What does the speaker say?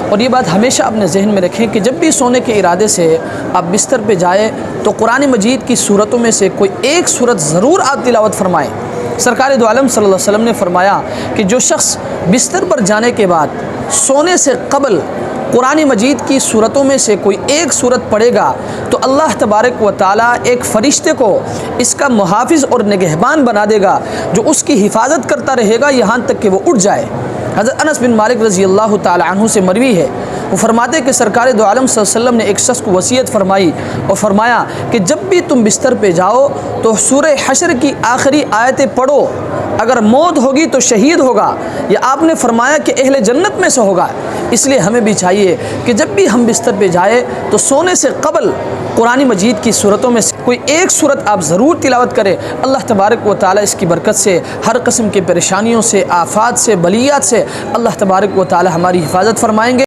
اور یہ بات ہمیشہ اپنے ذہن میں رکھیں کہ جب بھی سونے کے ارادے سے آپ بستر پہ جائیں تو قرآن مجید کی صورتوں میں سے کوئی ایک صورت ضرور آپ تلاوت فرمائیں۔ سرکار دو عالم صلی اللہ علیہ وسلم نے فرمایا کہ جو شخص بستر پر جانے کے بعد سونے سے قبل قرآن مجید کی صورتوں میں سے کوئی ایک صورت پڑھے گا تو اللہ تبارک و تعالیٰ ایک فرشتے کو اس کا محافظ اور نگہبان بنا دے گا جو اس کی حفاظت کرتا رہے گا یہاں تک کہ وہ اٹھ جائے۔ حضرت انس بن مالک رضی اللہ تعالی عنہ سے مروی ہے، وہ فرماتے کہ سرکار دو عالم صلی اللہ علیہ وسلم نے ایک شخص کو وصیت فرمائی اور فرمایا کہ جب بھی تم بستر پہ جاؤ تو سورہ حشر کی آخری آیتیں پڑھو، اگر موت ہوگی تو شہید ہوگا، یا آپ نے فرمایا کہ اہل جنت میں سے ہوگا۔ اس لیے ہمیں بھی چاہیے کہ جب بھی ہم بستر پہ جائیں تو سونے سے قبل قرآن مجید کی صورتوں میں سے کوئی ایک صورت آپ ضرور تلاوت کریں۔ اللہ تبارک و تعالیٰ اس کی برکت سے ہر قسم کی پریشانیوں سے، آفات سے، بلیات سے اللہ تبارک و تعالیٰ ہماری حفاظت فرمائیں گے۔